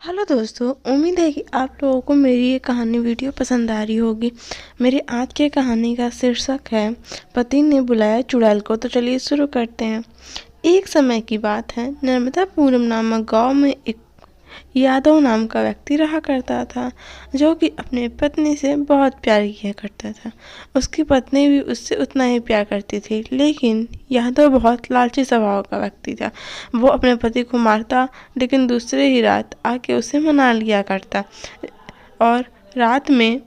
Hello दोस्तों, उम्मीद है कि आप लोगों को मेरी ये कहानी वीडियो पसंद आ रही होगी। मेरी आज की कहानी का शीर्षक है पति ने बुलाया चुड़ैल को। तो चलिए शुरू करते हैं। एक समय की बात है, नर्मदापुरम नामक गांव में एक यादव नाम का व्यक्ति रहा करता था, जो कि अपनी पत्नी से बहुत प्यार किया करता था। उसकी पत्नी भी उससे उतना ही प्यार करती थी, लेकिन यादव बहुत लालची स्वभाव का व्यक्ति था। वो अपने पति को मारता, लेकिन दूसरे ही रात आके उसे मना लिया करता और रात में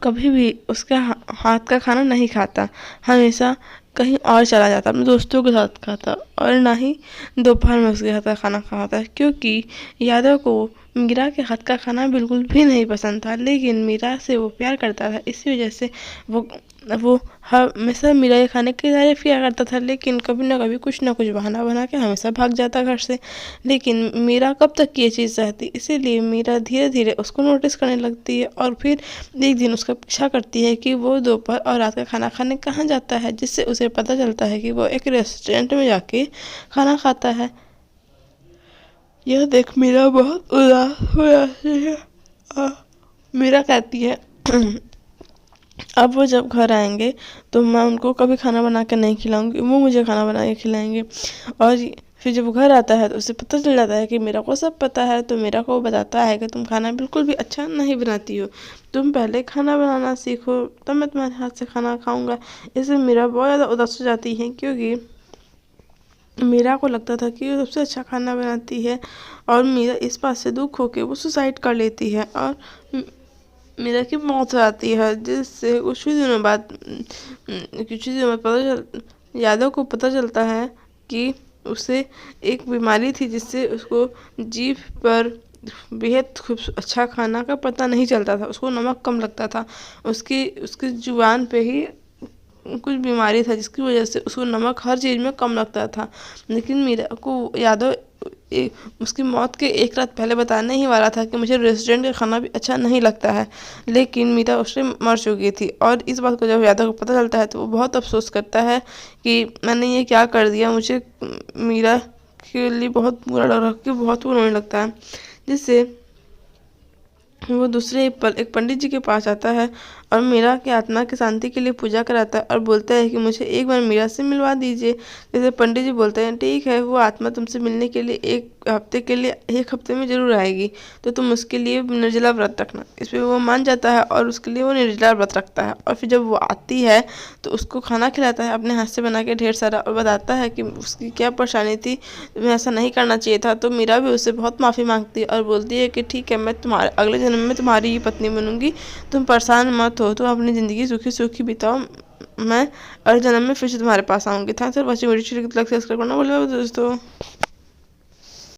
कभी भी उसके हाथ का खाना नहीं खाता। हमेशा कहीं और चला जाता, अपने दोस्तों के साथ खाता और ना ही दोपहर में उसके हाथ का खाना खाता, क्योंकि यादव को मीरा के हाथ का खाना बिल्कुल भी नहीं पसंद था। लेकिन मीरा से वो प्यार करता था, इसी वजह से वो वो हमेशा मीरा के खाने की तारीफ किया करता था। लेकिन कभी ना कभी कुछ ना कुछ बहाना बना के हमेशा भाग जाता घर से। लेकिन मीरा कब तक ये चीज़ सहती, इसीलिए मीरा धीरे धीरे उसको नोटिस करने लगती है और फिर एक दिन उसका पीछा करती है कि वो दोपहर और रात का खाना खाने कहाँ जाता है, जिससे उसे पता चलता है कि वो एक रेस्टोरेंट में जाके खाना खाता है। यह देख मीरा बहुत उदास हो जाती है और मीरा कहती है अब वो जब घर आएंगे तो मैं उनको कभी खाना बना के नहीं खिलाऊंगी, वो मुझे खाना बना के खिलाएंगे। और फिर जब वो घर आता है तो उसे पता चल जाता है कि मेरा को सब पता है। तो मेरा को बताता है कि तुम खाना बिल्कुल भी अच्छा नहीं बनाती हो, तुम पहले खाना बनाना सीखो, तब मैं तुम्हारे हाथ से खाना खाऊंगा। इससे मेरा बहुत ज़्यादा उदास हो जाती है, क्योंकि मीरा को लगता था कि वो सबसे अच्छा खाना बनाती है। और मीरा इस बात से दुख होकर वो सुसाइड कर लेती है और मीरा की मौत हो जाती है, जिससे कुछ ही दिनों बाद यादव को पता चलता है कि उसे एक बीमारी थी, जिससे उसको जीभ पर बेहद खूब अच्छा खाना का पता नहीं चलता था, उसको नमक कम लगता था। उसकी उसकी जुबान पे ही कुछ बीमारी था, जिसकी वजह से उसको नमक हर चीज़ में कम लगता था। लेकिन मीरा को यादव उसकी मौत के एक रात पहले बताने ही वाला था कि मुझे रेस्टोरेंट का खाना भी अच्छा नहीं लगता है, लेकिन मीरा उससे मर चुकी थी। और इस बात को जब यादव को पता चलता है तो वो बहुत अफसोस करता है कि मैंने ये क्या कर दिया। मुझे मीरा के लिए बहुत बुरा लग रहा कि बहुत बुरा रोने लगता है, जिससे वो दूसरे एक पंडित जी के पास आता है और मीरा की आत्मा की शांति के लिए पूजा कराता है और बोलता है कि मुझे एक बार मीरा से मिलवा दीजिए। जैसे पंडित जी बोलते हैं ठीक है, वो आत्मा तुमसे मिलने के लिए एक हफ्ते में ज़रूर आएगी, तो तुम उसके लिए निर्जला व्रत रखना। इस पर वो मान जाता है और उसके लिए वो निर्जला व्रत रखता है। और फिर जब वो आती है तो उसको खाना खिलाता है अपने हाथ से बना के ढेर सारा, और बताता है कि उसकी क्या परेशानी थी, तुम्हें ऐसा नहीं करना चाहिए था। तो मीरा भी उससे बहुत माफ़ी मांगती है और बोलती है कि ठीक है, मैं तुम्हारे अगले जन्म में तुम्हारी ही पत्नी बनूंगी, तुम परेशान मत हो, तुम अपनी ज़िंदगी सुखी सुखी बिताओ, मैं अगले जन्म में फिर से तुम्हारे पास आऊँगी। Thanks for watching video. Like subscribe करना बोले दोस्तों।